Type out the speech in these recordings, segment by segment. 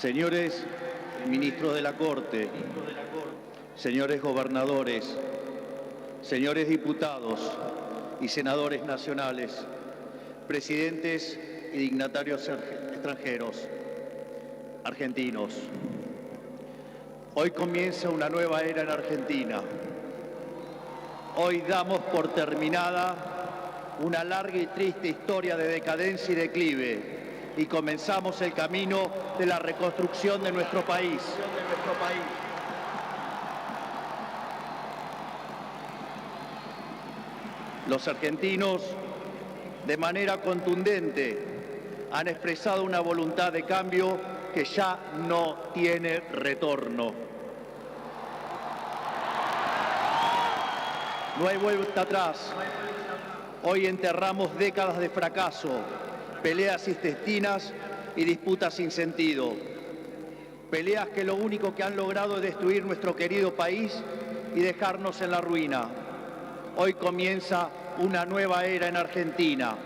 Señores ministros de la Corte, señores gobernadores, señores diputados y senadores nacionales, presidentes y dignatarios extranjeros, argentinos. Hoy comienza una nueva era en Argentina. Hoy damos por terminada una larga y triste historia de decadencia y declive y comenzamos el camino de la reconstrucción de nuestro país. Los argentinos, de manera contundente, han expresado una voluntad de cambio que ya no tiene retorno. No hay vuelta atrás. Hoy enterramos décadas de fracaso, peleas intestinas y disputas sin sentido. Peleas que lo único que han logrado es destruir nuestro querido país y dejarnos en la ruina. Hoy comienza una nueva era en Argentina,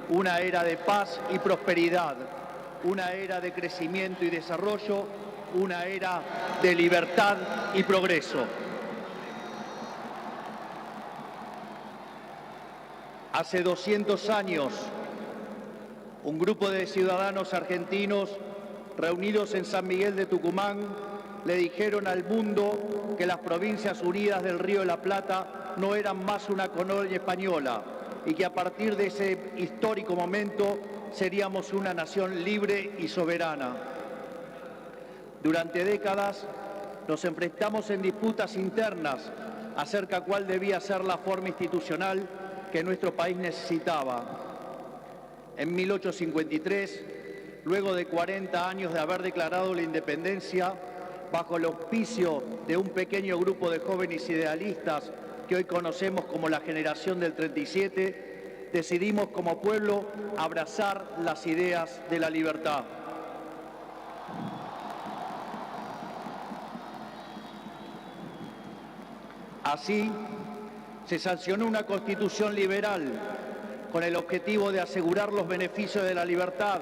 una era de paz y prosperidad, una era de crecimiento y desarrollo, una era de libertad y progreso. Hace 200 años, un grupo de ciudadanos argentinos reunidos en San Miguel de Tucumán le dijeron al mundo que las Provincias Unidas del Río de la Plata no eran más una colonia española y que a partir de ese histórico momento seríamos una nación libre y soberana. Durante décadas nos enfrentamos en disputas internas acerca de cuál debía ser la forma institucional que nuestro país necesitaba. En 1853, luego de 40 años de haber declarado la independencia, bajo el auspicio de un pequeño grupo de jóvenes idealistas que hoy conocemos como la generación del 37, decidimos como pueblo abrazar las ideas de la libertad. Así, se sancionó una constitución liberal con el objetivo de asegurar los beneficios de la libertad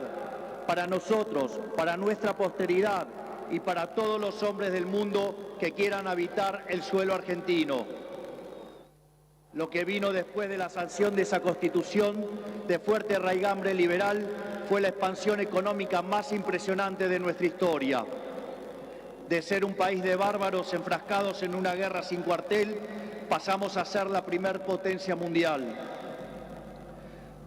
para nosotros, para nuestra posteridad y para todos los hombres del mundo que quieran habitar el suelo argentino. Lo que vino después de la sanción de esa constitución de fuerte raigambre liberal fue la expansión económica más impresionante de nuestra historia. De ser un país de bárbaros enfrascados en una guerra sin cuartel, pasamos a ser la primer potencia mundial.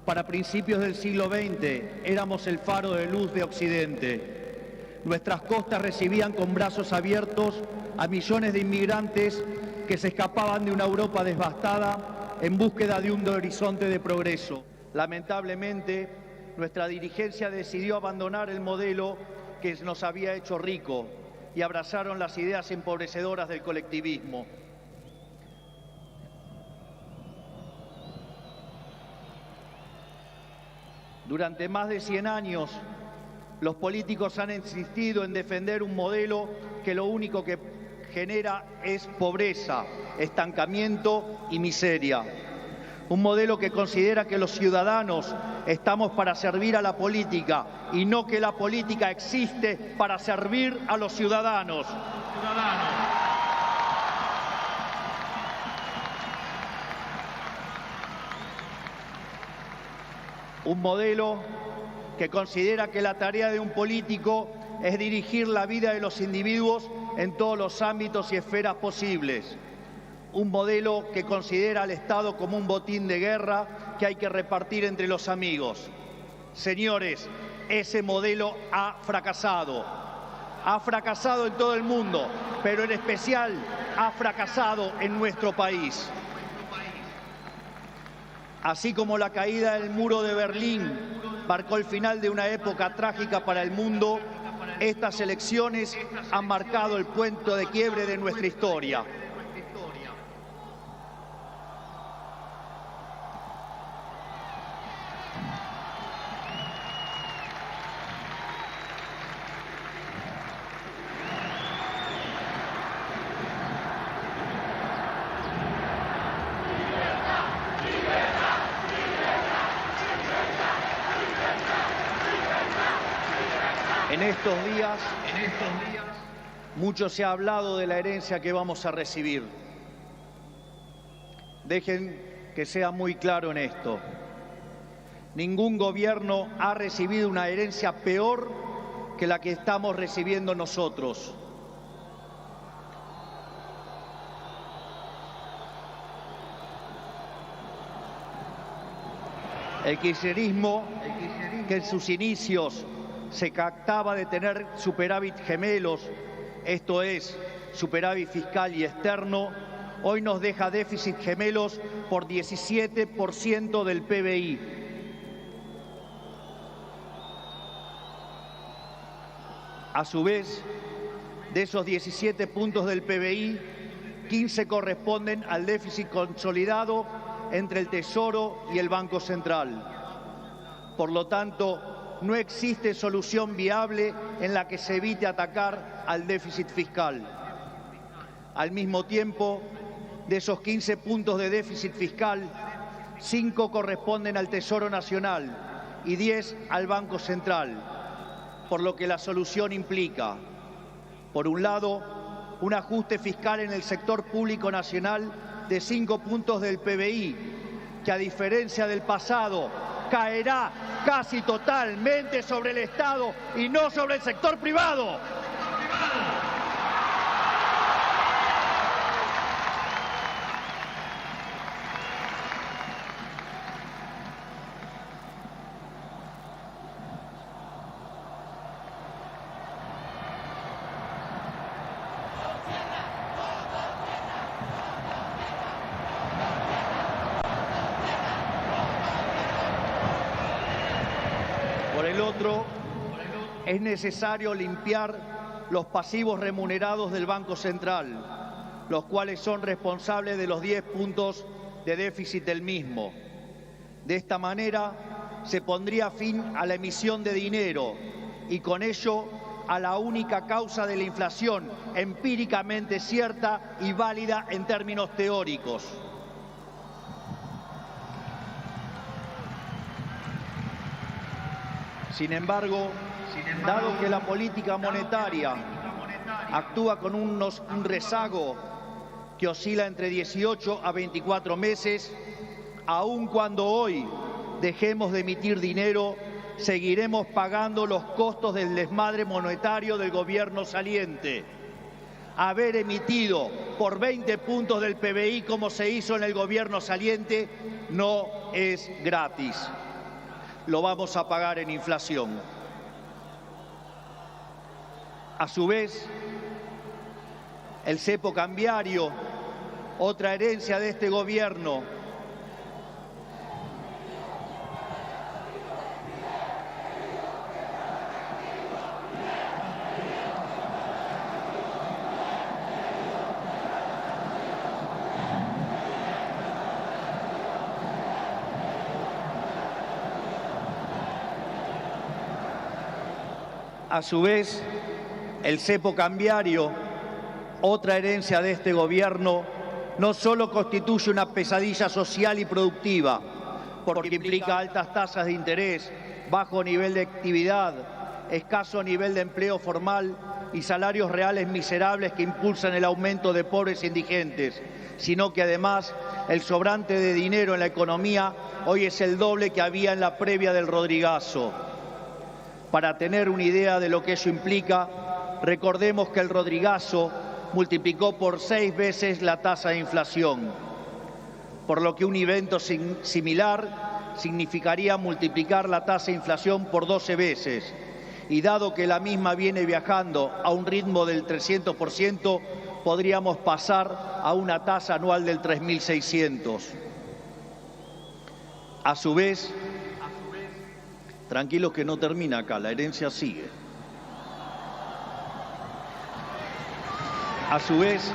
Para principios del siglo XX éramos el faro de luz de Occidente. Nuestras costas recibían con brazos abiertos a millones de inmigrantes que se escapaban de una Europa devastada en búsqueda de un horizonte de progreso. Lamentablemente, nuestra dirigencia decidió abandonar el modelo que nos había hecho rico y abrazaron las ideas empobrecedoras del colectivismo. Durante más de 100 años, los políticos han insistido en defender un modelo que lo único que genera es pobreza, estancamiento y miseria. Un modelo que considera que los ciudadanos estamos para servir a la política y no que la política existe para servir a los ciudadanos. Un modelo que considera que la tarea de un político es dirigir la vida de los individuos en todos los ámbitos y esferas posibles. Un modelo que considera al Estado como un botín de guerra que hay que repartir entre los amigos. Señores, ese modelo ha fracasado. Ha fracasado en todo el mundo, pero en especial ha fracasado en nuestro país. Así como la caída del muro de Berlín marcó el final de una época trágica para el mundo, estas elecciones han marcado el punto de quiebre de nuestra historia. En estos días, mucho se ha hablado de la herencia que vamos a recibir. Dejen que sea muy claro en esto. Ningún gobierno ha recibido una herencia peor que la que estamos recibiendo nosotros. El kirchnerismo, que en sus inicios se jactaba de tener superávit gemelos, esto es, superávit fiscal y externo, hoy nos deja déficit gemelos por 17% del PBI. A su vez, de esos 17 puntos del PBI, 15 corresponden al déficit consolidado entre el Tesoro y el Banco Central. Por lo tanto, no existe solución viable en la que se evite atacar al déficit fiscal. Al mismo tiempo, de esos 15 puntos de déficit fiscal, 5 corresponden al Tesoro Nacional y 10 al Banco Central, por lo que la solución implica, por un lado, un ajuste fiscal en el sector público nacional de 5 puntos del PBI, que a diferencia del pasado, caerá casi totalmente sobre el Estado y no sobre el sector privado. Por el otro, es necesario limpiar los pasivos remunerados del Banco Central, los cuales son responsables de los 10 puntos de déficit del mismo. De esta manera, se pondría fin a la emisión de dinero y con ello a la única causa de la inflación empíricamente cierta y válida en términos teóricos. Sin embargo, dado que la política monetaria actúa con un rezago que oscila entre 18 a 24 meses, aun cuando hoy dejemos de emitir dinero, seguiremos pagando los costos del desmadre monetario del gobierno saliente. Haber emitido por 20 puntos del PBI, como se hizo en el gobierno saliente, no es gratis. Lo vamos a pagar en inflación. A su vez, el cepo cambiario, otra herencia de este gobierno, a su vez, el cepo cambiario, otra herencia de este gobierno, no solo constituye una pesadilla social y productiva, porque implica altas tasas de interés, bajo nivel de actividad, escaso nivel de empleo formal y salarios reales miserables que impulsan el aumento de pobres e indigentes, sino que además el sobrante de dinero en la economía hoy es el doble que había en la previa del Rodrigazo. Para tener una idea de lo que eso implica, recordemos que el Rodrigazo multiplicó por 6 veces la tasa de inflación, por lo que un evento similar significaría multiplicar la tasa de inflación por 12 veces. Y dado que la misma viene viajando a un ritmo del 300%, podríamos pasar a una tasa anual del 3.600. A su vez, tranquilos que no termina acá, la herencia sigue. A su vez,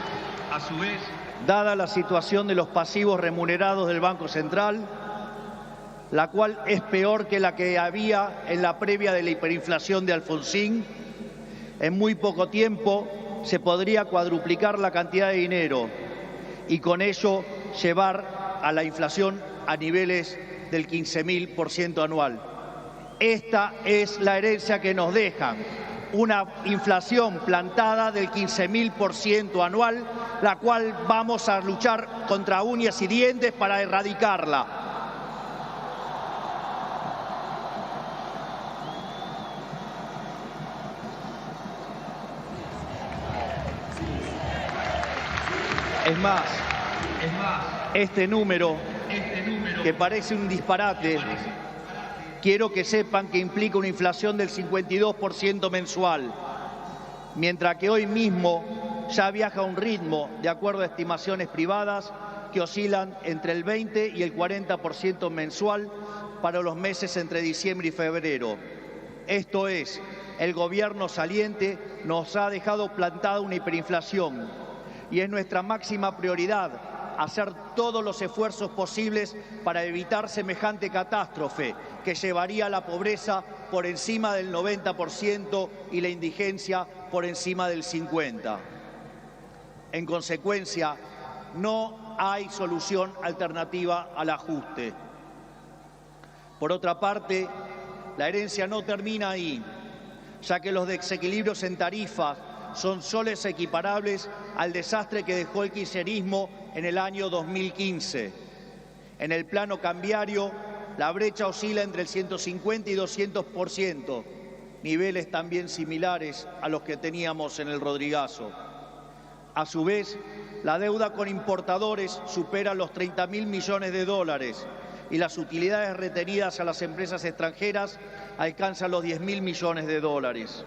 dada la situación de los pasivos remunerados del Banco Central, la cual es peor que la que había en la previa de la hiperinflación de Alfonsín, en muy poco tiempo se podría cuadruplicar la cantidad de dinero y con ello llevar a la inflación a niveles del 15.000% anual. Esta es la herencia que nos dejan. una inflación plantada del 15.000% anual, la cual vamos a luchar contra uñas y dientes para erradicarla. Es más, este número, que parece un disparate, quiero que sepan que implica una inflación del 52% mensual, mientras que hoy mismo ya viaja a un ritmo, de acuerdo a estimaciones privadas, que oscilan entre el 20 y el 40% mensual para los meses entre diciembre y febrero. Esto es, el gobierno saliente nos ha dejado plantada una hiperinflación y es nuestra máxima prioridad hacer todos los esfuerzos posibles para evitar semejante catástrofe que llevaría a la pobreza por encima del 90% y la indigencia por encima del 50%. En consecuencia, no hay solución alternativa al ajuste. Por otra parte, la herencia no termina ahí, ya que los desequilibrios en tarifas son soles equiparables al desastre que dejó el kirchnerismo en el año 2015. En el plano cambiario, la brecha oscila entre el 150 y 200%, niveles también similares a los que teníamos en el Rodrigazo. A su vez, la deuda con importadores supera los 30.000 millones de dólares y las utilidades retenidas a las empresas extranjeras alcanzan los 10.000 millones de dólares.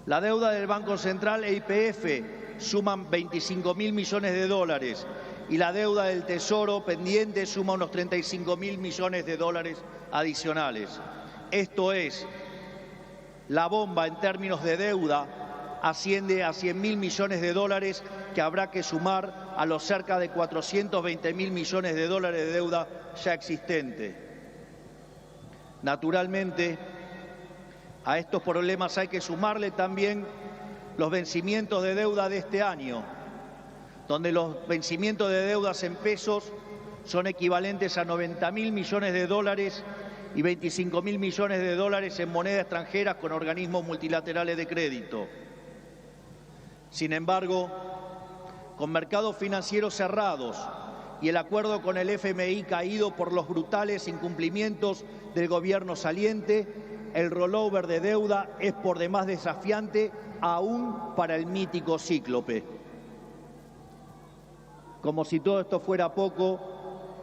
La deuda del Banco Central e YPF suman 25.000 millones de dólares y la deuda del Tesoro pendiente suma unos 35.000 millones de dólares adicionales. Esto es, la bomba en términos de deuda asciende a 100.000 millones de dólares que habrá que sumar a los cerca de 420.000 millones de dólares de deuda ya existente. Naturalmente, a estos problemas hay que sumarle también los vencimientos de deuda de este año, donde los vencimientos de deudas en pesos son equivalentes a 90.000 millones de dólares y 25.000 millones de dólares en moneda extranjera con organismos multilaterales de crédito. Sin embargo, con mercados financieros cerrados y el acuerdo con el FMI caído por los brutales incumplimientos del gobierno saliente, el rollover de deuda es por demás desafiante aún para el mítico cíclope. Como si todo esto fuera poco,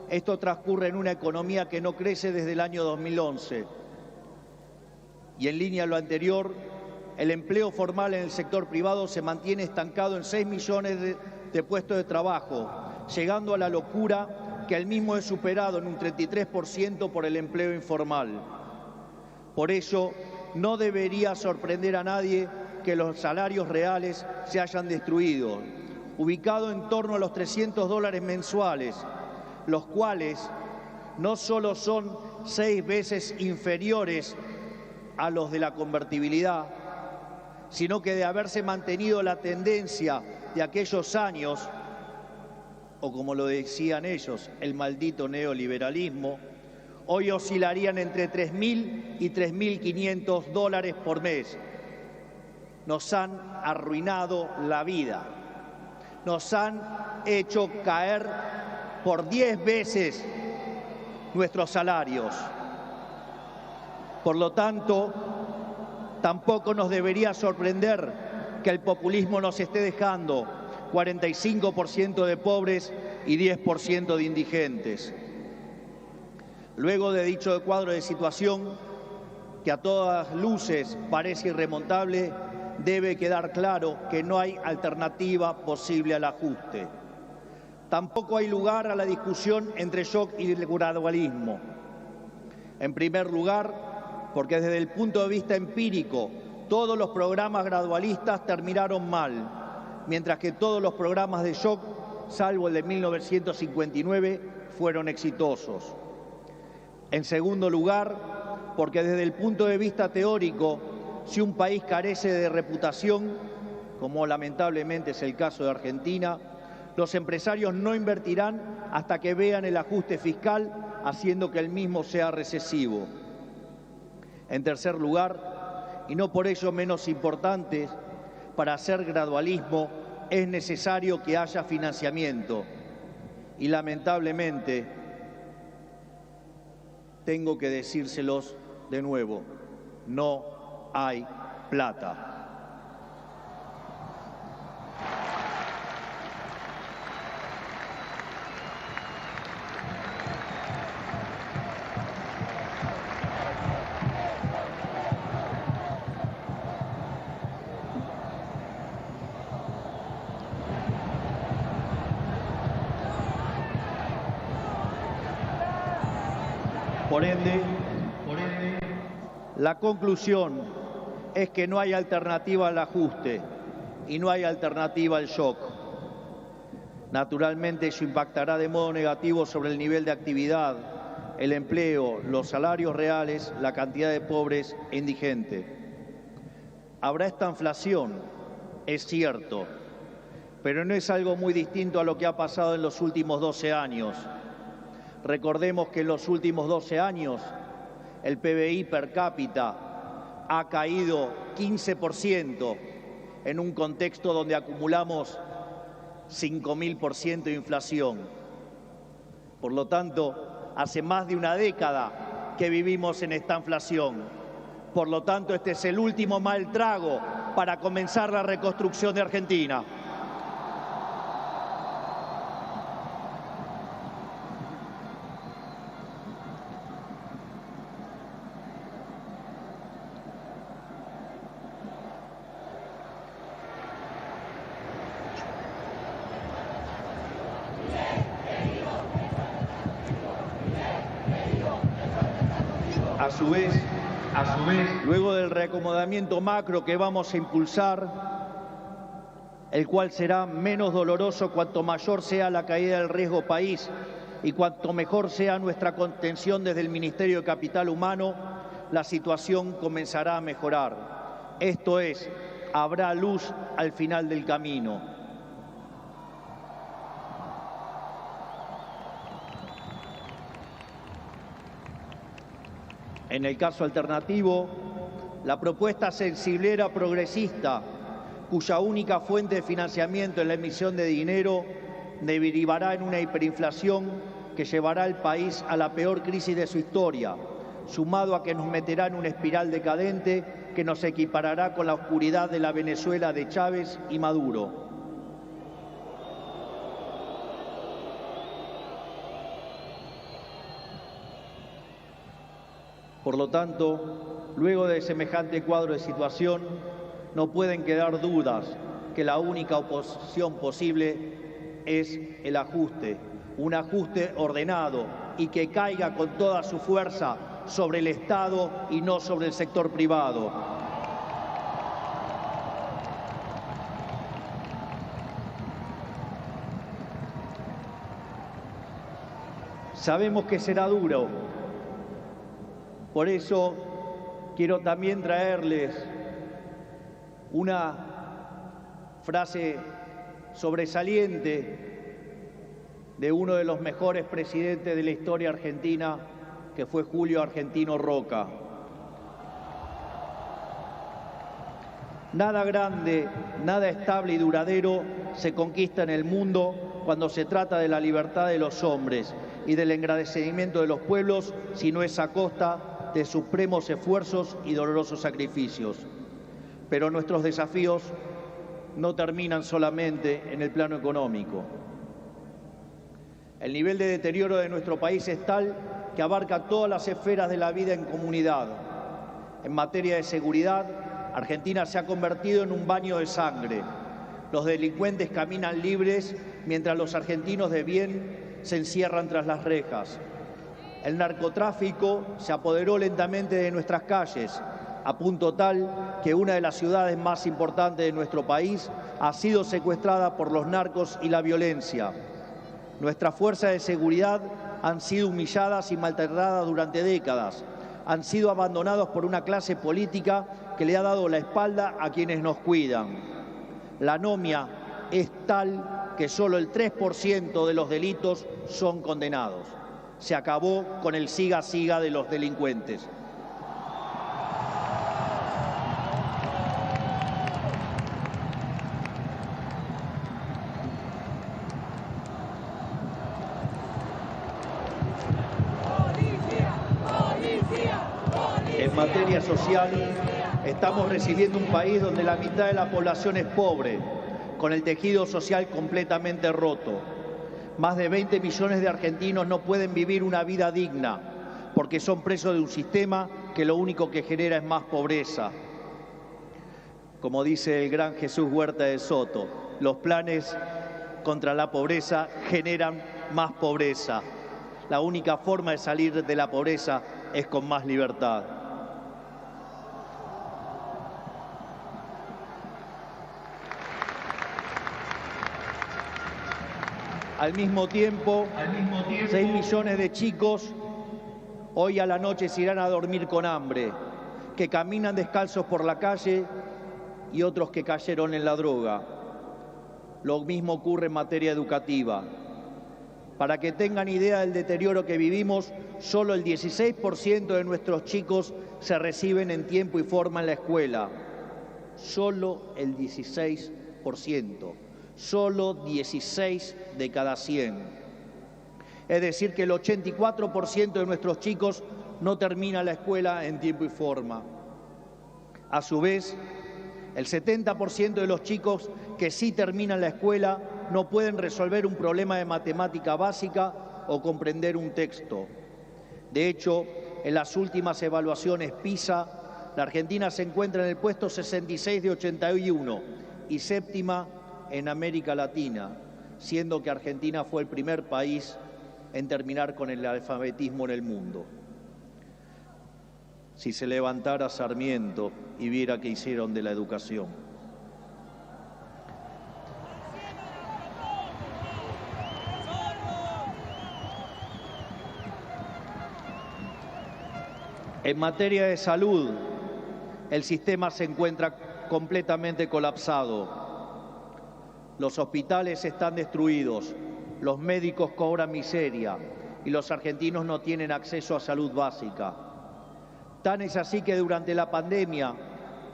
esto transcurre en una economía que no crece desde el año 2011. Y en línea a lo anterior, el empleo formal en el sector privado se mantiene estancado en 6 millones de puestos de trabajo, llegando a la locura que el mismo es superado en un 33% por el empleo informal. Por ello, no debería sorprender a nadie que los salarios reales se hayan destruido, ubicado en torno a los $300 mensuales, los cuales no solo son 6 veces inferiores a los de la convertibilidad, sino que de haberse mantenido la tendencia de aquellos años, o como lo decían ellos, el maldito neoliberalismo, hoy oscilarían entre 3.000 y 3.500 dólares por mes. Nos han arruinado la vida. Nos han hecho caer por 10 veces nuestros salarios. Por lo tanto, tampoco nos debería sorprender que el populismo nos esté dejando 45% de pobres y 10% de indigentes. Luego de dicho cuadro de situación, que a todas luces parece irremontable, debe quedar claro que no hay alternativa posible al ajuste. Tampoco hay lugar a la discusión entre shock y gradualismo. En primer lugar, porque desde el punto de vista empírico, todos los programas gradualistas terminaron mal, mientras que todos los programas de shock, salvo el de 1959, fueron exitosos. En segundo lugar, porque desde el punto de vista teórico, si un país carece de reputación, como lamentablemente es el caso de Argentina, los empresarios no invertirán hasta que vean el ajuste fiscal, haciendo que el mismo sea recesivo. En tercer lugar, y no por ello menos importantes, para hacer gradualismo es necesario que haya financiamiento. Y lamentablemente, tengo que decírselos de nuevo, no hay plata. Por ende, la conclusión es que no hay alternativa al ajuste y no hay alternativa al shock. Naturalmente, eso impactará de modo negativo sobre el nivel de actividad, el empleo, los salarios reales, la cantidad de pobres e indigentes. Habrá esta inflación, es cierto, pero no es algo muy distinto a lo que ha pasado en los últimos 12 años. Recordemos que en los últimos 12 años el PBI per cápita ha caído 15% en un contexto donde acumulamos 5.000% de inflación. Por lo tanto, hace más de una década que vivimos en esta inflación. Por lo tanto, este es el último mal trago para comenzar la reconstrucción de Argentina. A su vez, luego del reacomodamiento macro que vamos a impulsar, el cual será menos doloroso cuanto mayor sea la caída del riesgo país y cuanto mejor sea nuestra contención desde el Ministerio de Capital Humano, la situación comenzará a mejorar. Esto es, habrá luz al final del camino. En el caso alternativo, la propuesta sensiblera progresista, cuya única fuente de financiamiento es la emisión de dinero, derivará en una hiperinflación que llevará al país a la peor crisis de su historia, sumado a que nos meterá en una espiral decadente que nos equiparará con la oscuridad de la Venezuela de Chávez y Maduro. Por lo tanto, luego de semejante cuadro de situación, no pueden quedar dudas que la única oposición posible es el ajuste, un ajuste ordenado y que caiga con toda su fuerza sobre el Estado y no sobre el sector privado. Sabemos que será duro. Por eso quiero también traerles una frase sobresaliente de uno de los mejores presidentes de la historia argentina, que fue Julio Argentino Roca. Nada grande, nada estable y duradero se conquista en el mundo cuando se trata de la libertad de los hombres y del engrandecimiento de los pueblos, si no es a costa de supremos esfuerzos y dolorosos sacrificios. Pero nuestros desafíos no terminan solamente en el plano económico. El nivel de deterioro de nuestro país es tal que abarca todas las esferas de la vida en comunidad. En materia de seguridad, Argentina se ha convertido en un baño de sangre. Los delincuentes caminan libres mientras los argentinos de bien se encierran tras las rejas. El narcotráfico se apoderó lentamente de nuestras calles, a punto tal que una de las ciudades más importantes de nuestro país ha sido secuestrada por los narcos y la violencia. Nuestras fuerzas de seguridad han sido humilladas y maltratadas durante décadas. Han sido abandonados por una clase política que le ha dado la espalda a quienes nos cuidan. La anomia es tal que solo el 3% de los delitos son condenados. Se acabó con el siga-siga de los delincuentes. materia social, estamos recibiendo un país donde la mitad de la población es pobre, con el tejido social completamente roto. Más de 20 millones de argentinos no pueden vivir una vida digna porque son presos de un sistema que lo único que genera es más pobreza. Como dice el gran Jesús Huerta de Soto, los planes contra la pobreza generan más pobreza. La única forma de salir de la pobreza es con más libertad. Al mismo tiempo, 6 millones de chicos hoy a la noche se irán a dormir con hambre, que caminan descalzos por la calle y otros que cayeron en la droga. Lo mismo ocurre en materia educativa. Para que tengan idea del deterioro que vivimos, solo el 16% de nuestros chicos se reciben en tiempo y forma en la escuela. Solo el 16%. Solo 16 de cada 100. Es decir, que el 84% de nuestros chicos no termina la escuela en tiempo y forma. A su vez, el 70% de los chicos que sí terminan la escuela no pueden resolver un problema de matemática básica o comprender un texto. De hecho, en las últimas evaluaciones PISA, la Argentina se encuentra en el puesto 66 de 81 y séptima en América Latina, siendo que Argentina fue el primer país en terminar con el alfabetismo en el mundo. Si se levantara Sarmiento y viera qué hicieron de la educación. En materia de salud, el sistema se encuentra completamente colapsado. Los hospitales están destruidos, los médicos cobran miseria y los argentinos no tienen acceso a salud básica. Tan es así que durante la pandemia,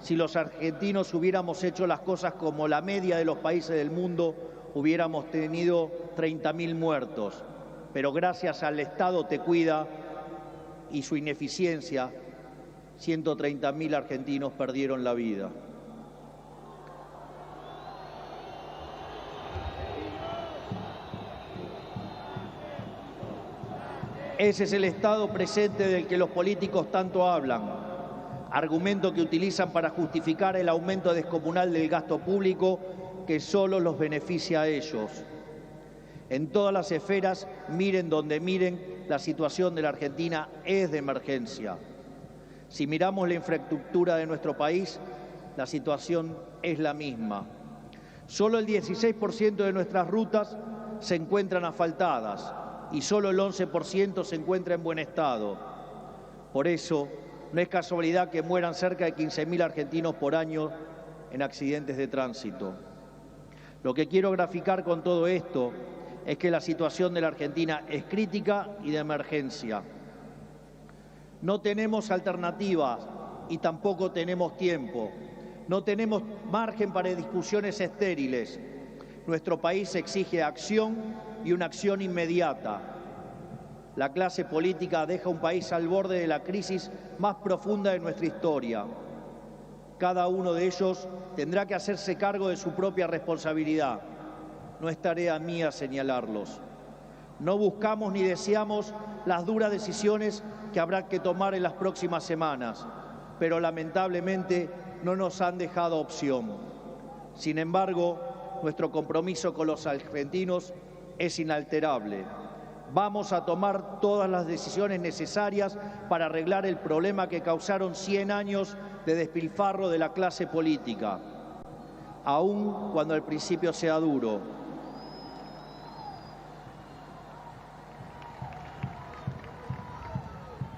si los argentinos hubiéramos hecho las cosas como la media de los países del mundo, hubiéramos tenido 30.000 muertos. Pero gracias al Estado Te Cuida y su ineficiencia, 130.000 argentinos perdieron la vida. Ese es el estado presente del que los políticos tanto hablan, argumento que utilizan para justificar el aumento descomunal del gasto público que solo los beneficia a ellos. En todas las esferas, miren donde miren, la situación de la Argentina es de emergencia. Si miramos la infraestructura de nuestro país, la situación es la misma. Solo el 16% de nuestras rutas se encuentran asfaltadas y solo el 11% se encuentra en buen estado. Por eso, no es casualidad que mueran cerca de 15.000 argentinos por año en accidentes de tránsito. Lo que quiero graficar con todo esto es que la situación de la Argentina es crítica y de emergencia. No tenemos alternativas y tampoco tenemos tiempo. No tenemos margen para discusiones estériles. Nuestro país exige acción y una acción inmediata. La clase política deja un país al borde de la crisis más profunda de nuestra historia. Cada uno de ellos tendrá que hacerse cargo de su propia responsabilidad. No es tarea mía señalarlos. No buscamos ni deseamos las duras decisiones que habrá que tomar en las próximas semanas, pero lamentablemente no nos han dejado opción. Sin embargo, nuestro compromiso con los argentinos es inalterable. Vamos a tomar todas las decisiones necesarias para arreglar el problema que causaron 100 años de despilfarro de la clase política, aun cuando al principio sea duro.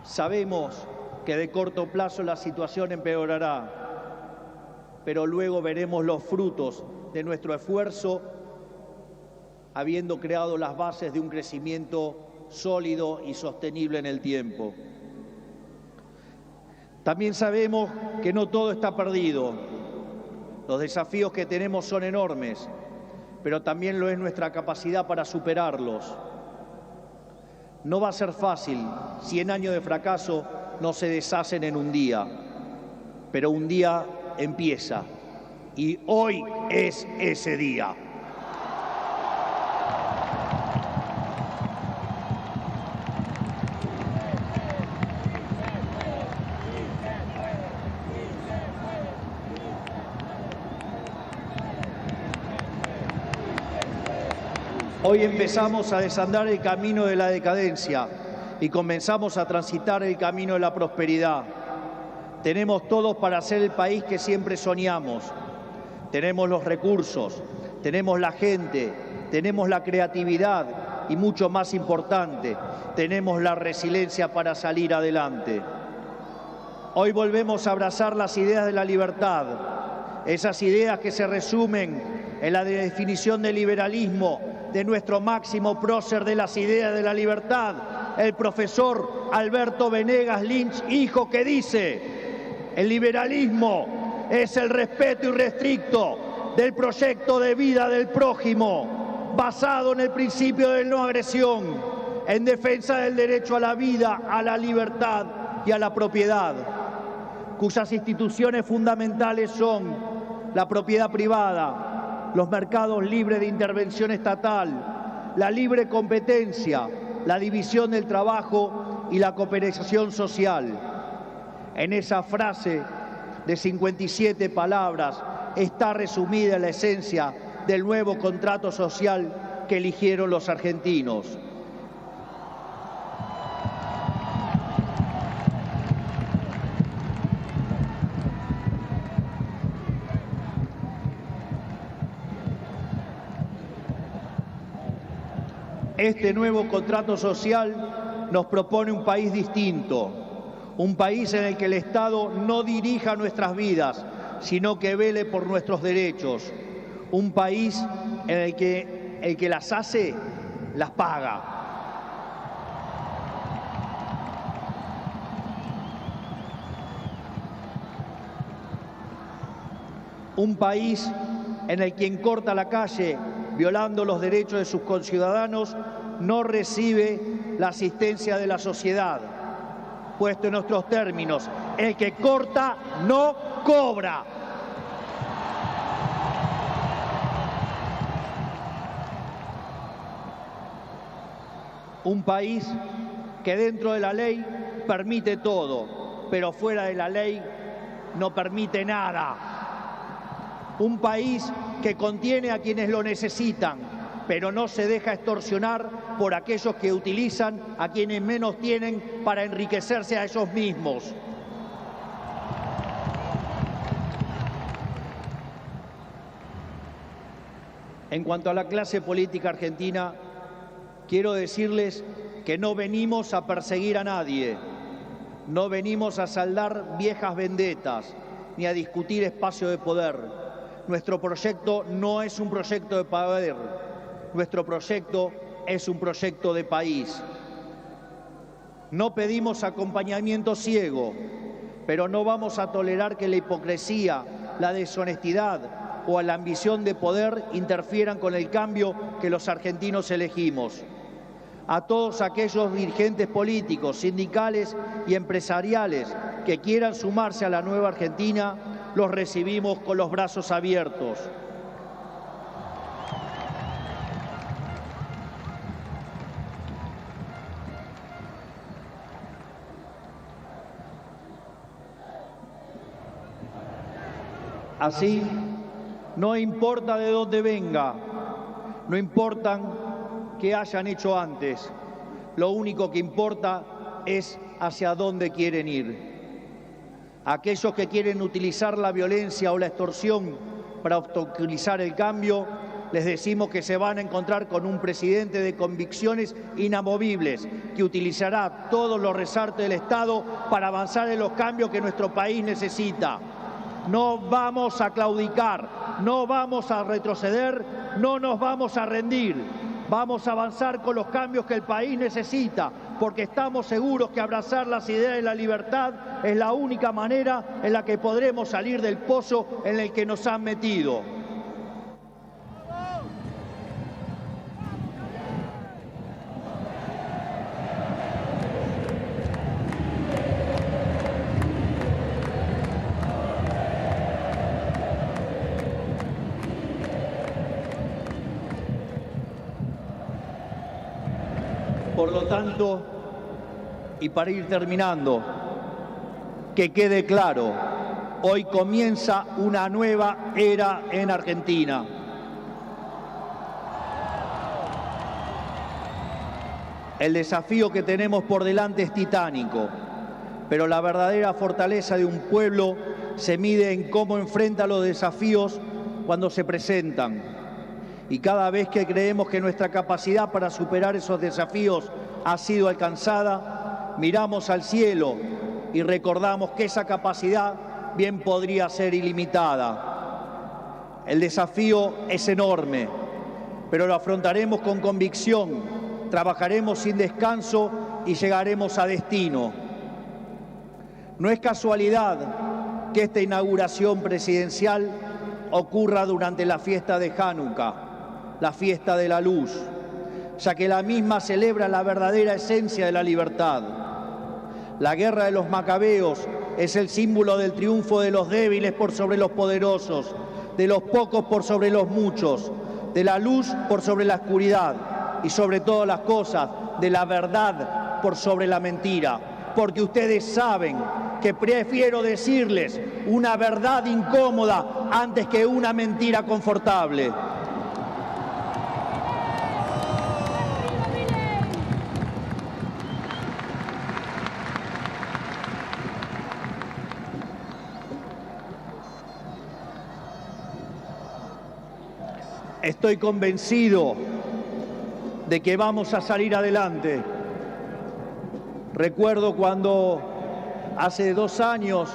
Sabemos que de corto plazo la situación empeorará, pero luego veremos los frutos de nuestro esfuerzo, habiendo creado las bases de un crecimiento sólido y sostenible en el tiempo. También sabemos que no todo está perdido. Los desafíos que tenemos son enormes, pero también lo es nuestra capacidad para superarlos. No va a ser fácil, 100 años de fracaso no se deshacen en un día, pero un día empieza y hoy es ese día. Hoy empezamos a desandar el camino de la decadencia y comenzamos a transitar el camino de la prosperidad. Tenemos todos para ser el país que siempre soñamos. Tenemos los recursos, tenemos la gente, tenemos la creatividad y, mucho más importante, tenemos la resiliencia para salir adelante. Hoy volvemos a abrazar las ideas de la libertad, esas ideas que se resumen en la definición del liberalismo de nuestro máximo prócer de las ideas de la libertad, el profesor Alberto Venegas Lynch, hijo, que dice: el liberalismo es el respeto irrestricto del proyecto de vida del prójimo, basado en el principio de no agresión, en defensa del derecho a la vida, a la libertad y a la propiedad, cuyas instituciones fundamentales son la propiedad privada, los mercados libres de intervención estatal, la libre competencia, la división del trabajo y la cooperación social. En esa frase de 57 palabras está resumida la esencia del nuevo contrato social que eligieron los argentinos. Este nuevo contrato social nos propone un país distinto, un país en el que el Estado no dirija nuestras vidas, sino que vele por nuestros derechos, un país en el que las hace, las paga. Un país en el que quien corta la calle violando los derechos de sus conciudadanos no recibe la asistencia de la sociedad. Puesto en nuestros términos, el que corta no cobra. Un país que dentro de la ley permite todo, pero fuera de la ley no permite nada. Un país que contiene a quienes lo necesitan, pero no se deja extorsionar por aquellos que utilizan a quienes menos tienen para enriquecerse a ellos mismos. En cuanto a la clase política argentina, quiero decirles que no venimos a perseguir a nadie, no venimos a saldar viejas vendetas, ni a discutir espacio de poder. Nuestro proyecto no es un proyecto de poder, nuestro proyecto es un proyecto de país. No pedimos acompañamiento ciego, pero no vamos a tolerar que la hipocresía, la deshonestidad o la ambición de poder interfieran con el cambio que los argentinos elegimos. A todos aquellos dirigentes políticos, sindicales y empresariales que quieran sumarse a la nueva Argentina, los recibimos con los brazos abiertos. Así, no importa de dónde venga, no importan qué hayan hecho antes, lo único que importa es hacia dónde quieren ir. Aquellos que quieren utilizar la violencia o la extorsión para obstaculizar el cambio, les decimos que se van a encontrar con un presidente de convicciones inamovibles que utilizará todos los resortes del Estado para avanzar en los cambios que nuestro país necesita. No vamos a claudicar, no vamos a retroceder, no nos vamos a rendir. Vamos a avanzar con los cambios que el país necesita, porque estamos seguros que abrazar las ideas de la libertad es la única manera en la que podremos salir del pozo en el que nos han metido. Por lo tanto, y para ir terminando, que quede claro, hoy comienza una nueva era en Argentina. El desafío que tenemos por delante es titánico, pero la verdadera fortaleza de un pueblo se mide en cómo enfrenta los desafíos cuando se presentan. Y cada vez que creemos que nuestra capacidad para superar esos desafíos ha sido alcanzada, miramos al cielo y recordamos que esa capacidad bien podría ser ilimitada. El desafío es enorme, pero lo afrontaremos con convicción, trabajaremos sin descanso y llegaremos a destino. No es casualidad que esta inauguración presidencial ocurra durante la fiesta de Hanukkah, la fiesta de la luz, ya que la misma celebra la verdadera esencia de la libertad. La guerra de los macabeos es el símbolo del triunfo de los débiles por sobre los poderosos, de los pocos por sobre los muchos, de la luz por sobre la oscuridad y sobre todas las cosas, de la verdad por sobre la mentira. Porque ustedes saben que prefiero decirles una verdad incómoda antes que una mentira confortable. Estoy convencido de que vamos a salir adelante. Recuerdo cuando hace 2 años,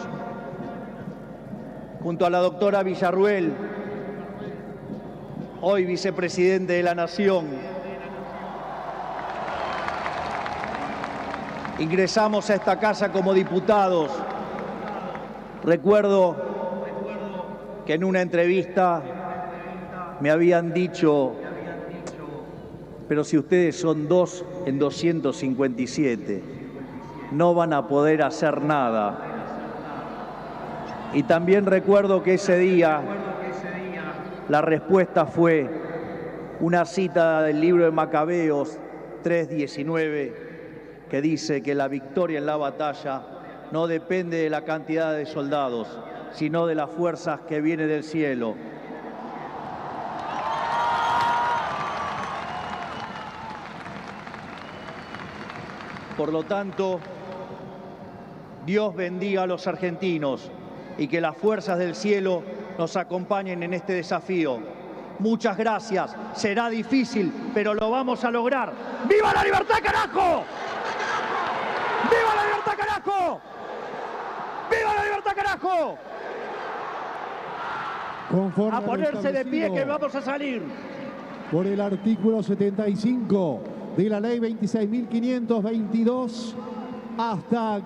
junto a la doctora Villarruel, hoy vicepresidente de la Nación, ingresamos a esta casa como diputados. Recuerdo que en una entrevista me habían dicho, pero si ustedes son 2 en 257, no van a poder hacer nada. Y también recuerdo que ese día la respuesta fue una cita del libro de Macabeos 3:19, que dice que la victoria en la batalla no depende de la cantidad de soldados, sino de las fuerzas que vienen del cielo. Por lo tanto, Dios bendiga a los argentinos y que las fuerzas del cielo nos acompañen en este desafío. Muchas gracias. Será difícil, pero lo vamos a lograr. ¡Viva la libertad, carajo! ¡Viva la libertad, carajo! ¡Viva la libertad, carajo! Conforme a ponerse de pie que vamos a salir. Por el artículo 75 de la ley 26.522 hasta aquí.